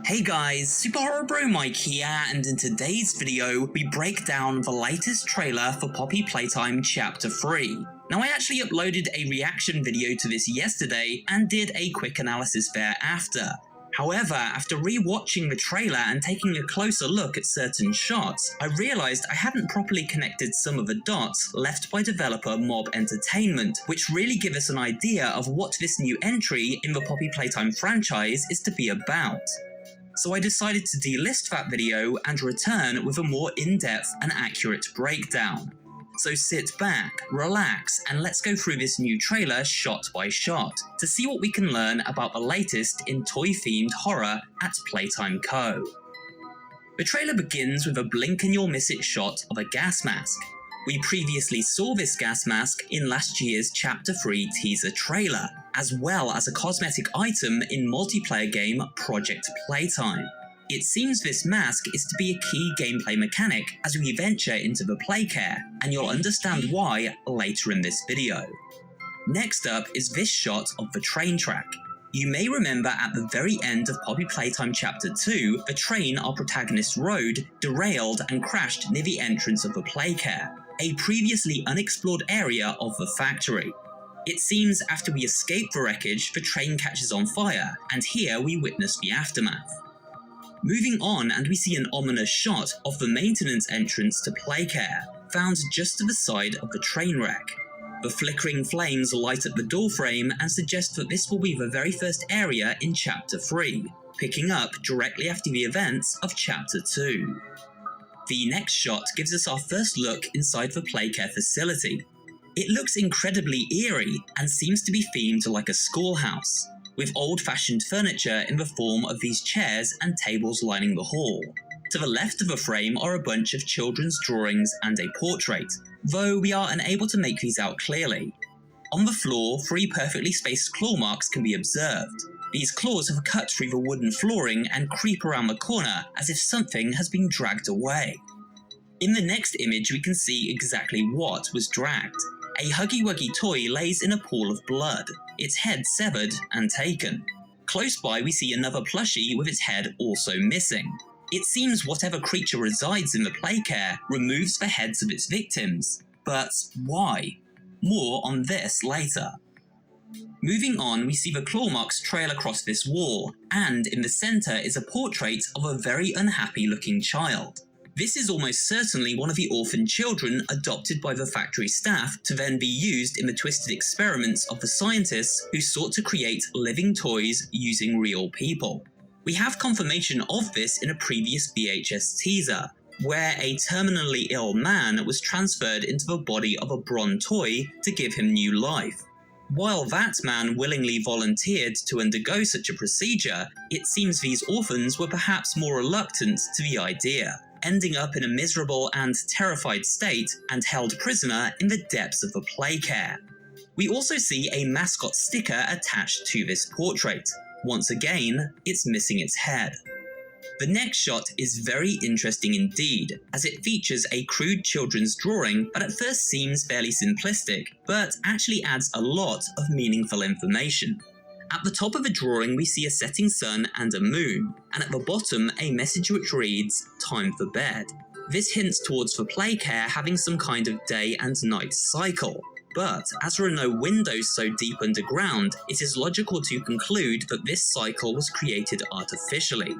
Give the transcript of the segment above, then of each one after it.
Hey guys, Super Horror Bro Mike here, and in today's video, we break down the latest trailer for Poppy Playtime Chapter 3. Now I actually uploaded a reaction video to this yesterday, and did a quick analysis thereafter. However, after re-watching the trailer and taking a closer look at certain shots, I realised I hadn't properly connected some of the dots left by developer Mob Entertainment, which really give us an idea of what this new entry in the Poppy Playtime franchise is to be about. So I decided to delist that video and return with a more in-depth and accurate breakdown. So sit back, relax, and let's go through this new trailer shot by shot, to see what we can learn about the latest in toy-themed horror at Playtime Co. The trailer begins with a blink and you'll miss it shot of a gas mask. We previously saw this gas mask in last year's Chapter 3 teaser trailer, as well as a cosmetic item in multiplayer game Project Playtime. It seems this mask is to be a key gameplay mechanic as we venture into the playcare, and you'll understand why later in this video. Next up is this shot of the train track. You may remember at the very end of Poppy Playtime Chapter 2, the train our protagonist rode derailed and crashed near the entrance of the playcare, a previously unexplored area of the factory. It seems after we escape the wreckage, the train catches on fire, and here we witness the aftermath. Moving on, and we see an ominous shot of the maintenance entrance to Playcare, found just to the side of the train wreck. The flickering flames light up the doorframe and suggest that this will be the very first area in Chapter 3, picking up directly after the events of Chapter 2. The next shot gives us our first look inside the Playcare facility. It looks incredibly eerie and seems to be themed like a schoolhouse, with old-fashioned furniture in the form of these chairs and tables lining the hall. To the left of the frame are a bunch of children's drawings and a portrait, though we are unable to make these out clearly. On the floor, 3 perfectly spaced claw marks can be observed. These claws have cut through the wooden flooring and creep around the corner as if something has been dragged away. In the next image we can see exactly what was dragged. A Huggy Wuggy toy lays in a pool of blood, its head severed and taken. Close by we see another plushie with its head also missing. It seems whatever creature resides in the playcare removes the heads of its victims. But why? More on this later. Moving on, we see the claw marks trail across this wall, and in the centre is a portrait of a very unhappy looking child. This is almost certainly one of the orphan children adopted by the factory staff to then be used in the twisted experiments of the scientists who sought to create living toys using real people. We have confirmation of this in a previous VHS teaser, where a terminally ill man was transferred into the body of a bronze toy to give him new life. While that man willingly volunteered to undergo such a procedure, it seems these orphans were perhaps more reluctant to the idea, ending up in a miserable and terrified state and held prisoner in the depths of the playcare. We also see a mascot sticker attached to this portrait. Once again, it's missing its head. The next shot is very interesting indeed, as it features a crude children's drawing that at first seems fairly simplistic, but actually adds a lot of meaningful information. At the top of the drawing we see a setting sun and a moon, and at the bottom a message which reads, "Time for bed." This hints towards the playcare having some kind of day and night cycle. But as there are no windows so deep underground, it is logical to conclude that this cycle was created artificially.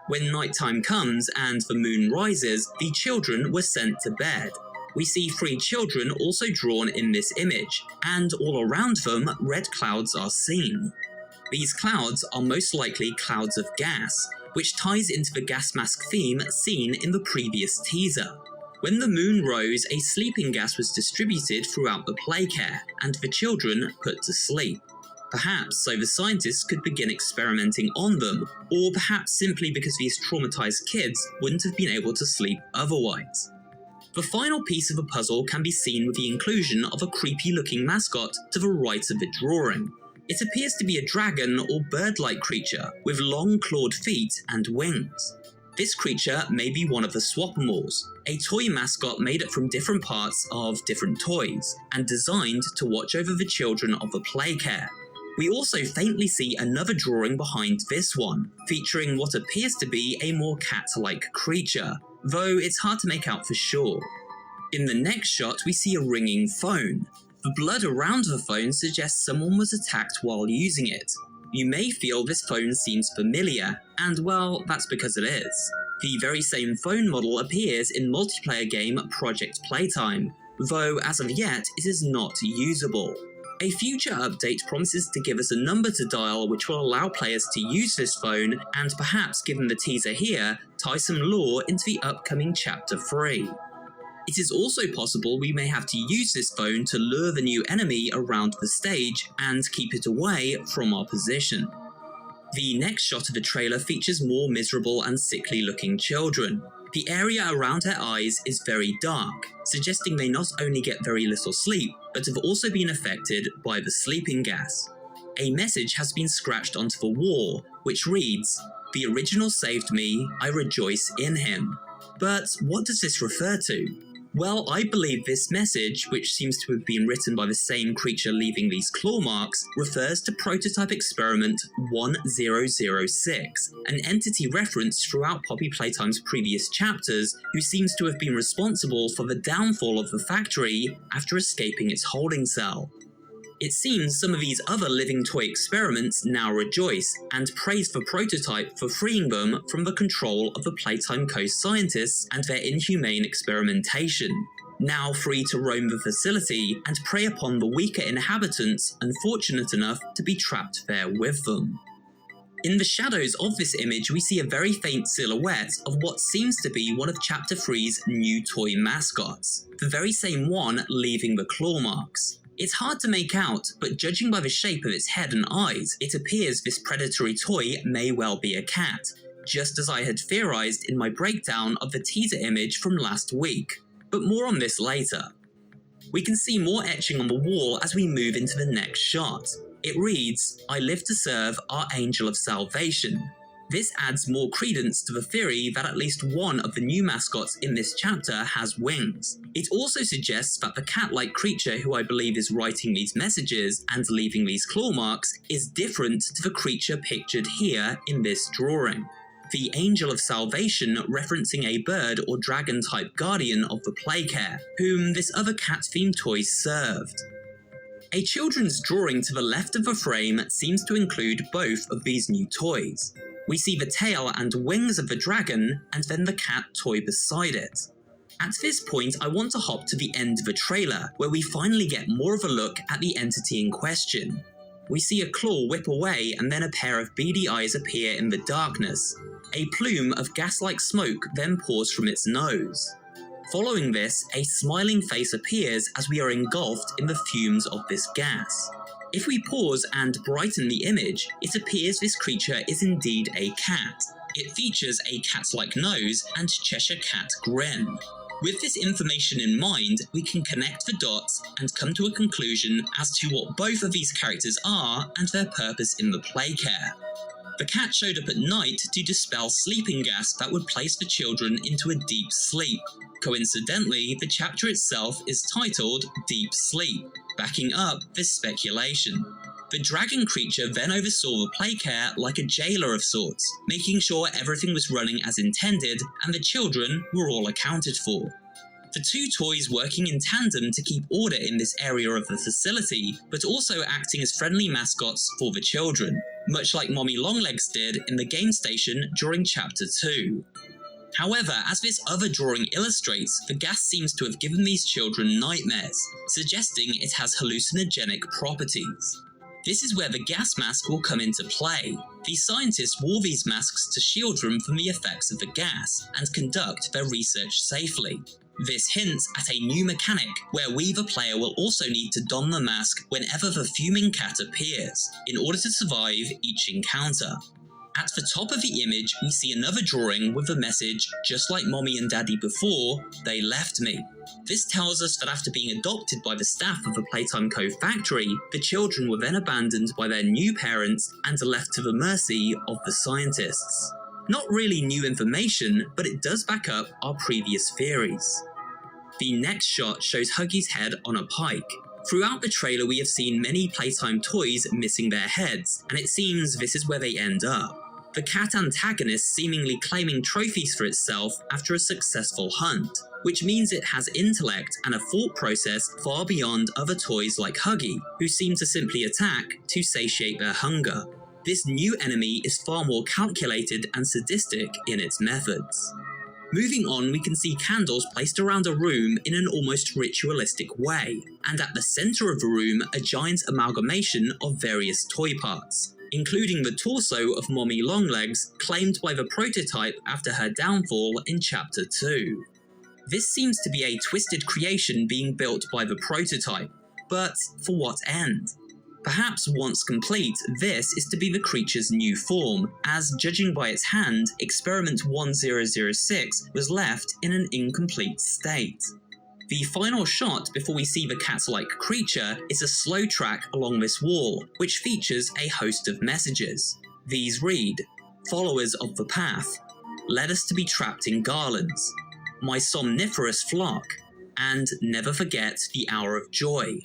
When nighttime comes and the moon rises, the children were sent to bed. We see 3 children also drawn in this image, and all around them red clouds are seen. These clouds are most likely clouds of gas, which ties into the gas mask theme seen in the previous teaser. When the moon rose, a sleeping gas was distributed throughout the playcare, and the children put to sleep. Perhaps so the scientists could begin experimenting on them, or perhaps simply because these traumatized kids wouldn't have been able to sleep otherwise. The final piece of the puzzle can be seen with the inclusion of a creepy looking mascot to the right of the drawing. It appears to be a dragon or bird-like creature with long clawed feet and wings. This creature may be one of the Swap-A-Mores, a toy mascot made up from different parts of different toys, and designed to watch over the children of the playcare. We also faintly see another drawing behind this one, featuring what appears to be a more cat-like creature, though it's hard to make out for sure. In the next shot, we see a ringing phone. The blood around the phone suggests someone was attacked while using it. You may feel this phone seems familiar, and well, that's because it is. The very same phone model appears in multiplayer game Project Playtime, though as of yet it is not usable. A future update promises to give us a number to dial which will allow players to use this phone, and perhaps, given the teaser here, tie some lore into the upcoming Chapter 3. It is also possible we may have to use this phone to lure the new enemy around the stage and keep it away from our position. The next shot of the trailer features more miserable and sickly looking children. The area around their eyes is very dark, suggesting they not only get very little sleep, but have also been affected by the sleeping gas. A message has been scratched onto the wall, which reads, "The original saved me, I rejoice in him." But what does this refer to? Well, I believe this message, which seems to have been written by the same creature leaving these claw marks, refers to Prototype Experiment 1006, an entity referenced throughout Poppy Playtime's previous chapters, who seems to have been responsible for the downfall of the factory after escaping its holding cell. It seems some of these other living toy experiments now rejoice, and praise the Prototype for freeing them from the control of the Playtime Coast scientists and their inhumane experimentation. Now free to roam the facility and prey upon the weaker inhabitants unfortunate enough to be trapped there with them. In the shadows of this image, we see a very faint silhouette of what seems to be one of Chapter 3's new toy mascots, the very same one leaving the claw marks. It's hard to make out, but judging by the shape of its head and eyes, it appears this predatory toy may well be a cat, just as I had theorized in my breakdown of the teaser image from last week. But more on this later. We can see more etching on the wall as we move into the next shot. It reads, "I live to serve our angel of salvation." This adds more credence to the theory that at least one of the new mascots in this chapter has wings. It also suggests that the cat-like creature who I believe is writing these messages and leaving these claw marks is different to the creature pictured here in this drawing. The Angel of Salvation referencing a bird or dragon-type guardian of the Playcare, whom this other cat-themed toy served. A children's drawing to the left of the frame seems to include both of these new toys. We see the tail and wings of the dragon, and then the cat toy beside it. At this point, I want to hop to the end of the trailer, where we finally get more of a look at the entity in question. We see a claw whip away, and then a pair of beady eyes appear in the darkness. A plume of gas-like smoke then pours from its nose. Following this, a smiling face appears as we are engulfed in the fumes of this gas. If we pause and brighten the image, it appears this creature is indeed a cat. It features a cat-like nose and Cheshire Cat grin. With this information in mind, we can connect the dots and come to a conclusion as to what both of these characters are and their purpose in the Playcare. The cat showed up at night to dispel sleeping gas that would place the children into a deep sleep. Coincidentally, the chapter itself is titled Deep Sleep, backing up this speculation. The dragon creature then oversaw the Playcare like a jailer of sorts, making sure everything was running as intended and the children were all accounted for. The two toys working in tandem to keep order in this area of the facility, but also acting as friendly mascots for the children, much like Mommy Longlegs did in the game station during Chapter 2. However, as this other drawing illustrates, the gas seems to have given these children nightmares, suggesting it has hallucinogenic properties. This is where the gas mask will come into play. These scientists wore these masks to shield them from the effects of the gas and conduct their research safely. This hints at a new mechanic where we the player will also need to don the mask whenever the fuming cat appears, in order to survive each encounter. At the top of the image, we see another drawing with the message, "Just like Mommy and Daddy before, they left me." This tells us that after being adopted by the staff of the Playtime Co. factory, the children were then abandoned by their new parents and left to the mercy of the scientists. Not really new information, but it does back up our previous theories. The next shot shows Huggy's head on a pike. Throughout the trailer we have seen many Playtime toys missing their heads, and it seems this is where they end up. The cat antagonist seemingly claiming trophies for itself after a successful hunt, which means it has intellect and a thought process far beyond other toys like Huggy, who seem to simply attack to satiate their hunger. This new enemy is far more calculated and sadistic in its methods. Moving on, we can see candles placed around a room in an almost ritualistic way, and at the centre of the room a giant amalgamation of various toy parts, including the torso of Mommy Longlegs claimed by the prototype after her downfall in Chapter 2. This seems to be a twisted creation being built by the prototype, but for what end? Perhaps once complete, this is to be the creature's new form, as judging by its hand, Experiment 1006 was left in an incomplete state. The final shot before we see the cat-like creature is a slow track along this wall, which features a host of messages. These read, "Followers of the path, led us to be trapped in garlands, my somniferous flock, and never forget the hour of joy."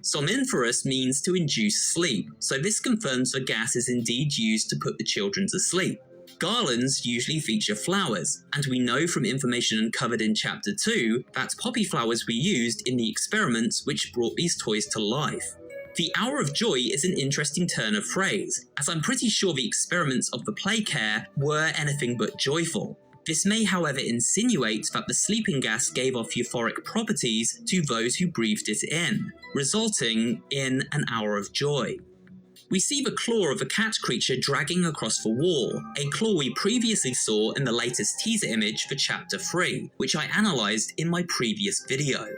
Somniferous means to induce sleep, so this confirms the gas is indeed used to put the children to sleep. Garlands usually feature flowers, and we know from information uncovered in Chapter 2 that poppy flowers were used in the experiments which brought these toys to life. The Hour of Joy is an interesting turn of phrase, as I'm pretty sure the experiments of the play care were anything but joyful. This may however insinuate that the sleeping gas gave off euphoric properties to those who breathed it in, resulting in an hour of joy. We see the claw of a cat creature dragging across the wall, a claw we previously saw in the latest teaser image for Chapter 3, which I analysed in my previous video.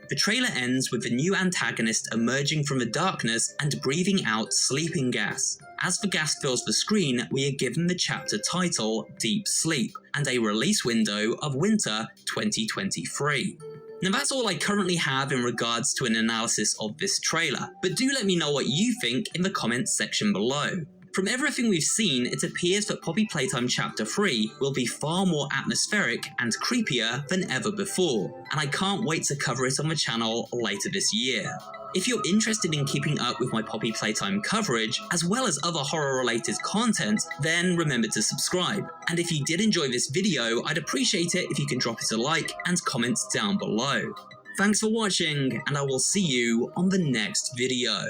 The trailer ends with the new antagonist emerging from the darkness and breathing out sleeping gas. As the gas fills the screen, we are given the chapter title, Deep Sleep, and a release window of winter 2023. Now that's all I currently have in regards to an analysis of this trailer, but do let me know what you think in the comments section below. From everything we've seen, it appears that Poppy Playtime Chapter 3 will be far more atmospheric and creepier than ever before, and I can't wait to cover it on the channel later this year. If you're interested in keeping up with my Poppy Playtime coverage, as well as other horror-related content, then remember to subscribe. And if you did enjoy this video, I'd appreciate it if you can drop it a like and comment down below. Thanks for watching, and I will see you on the next video.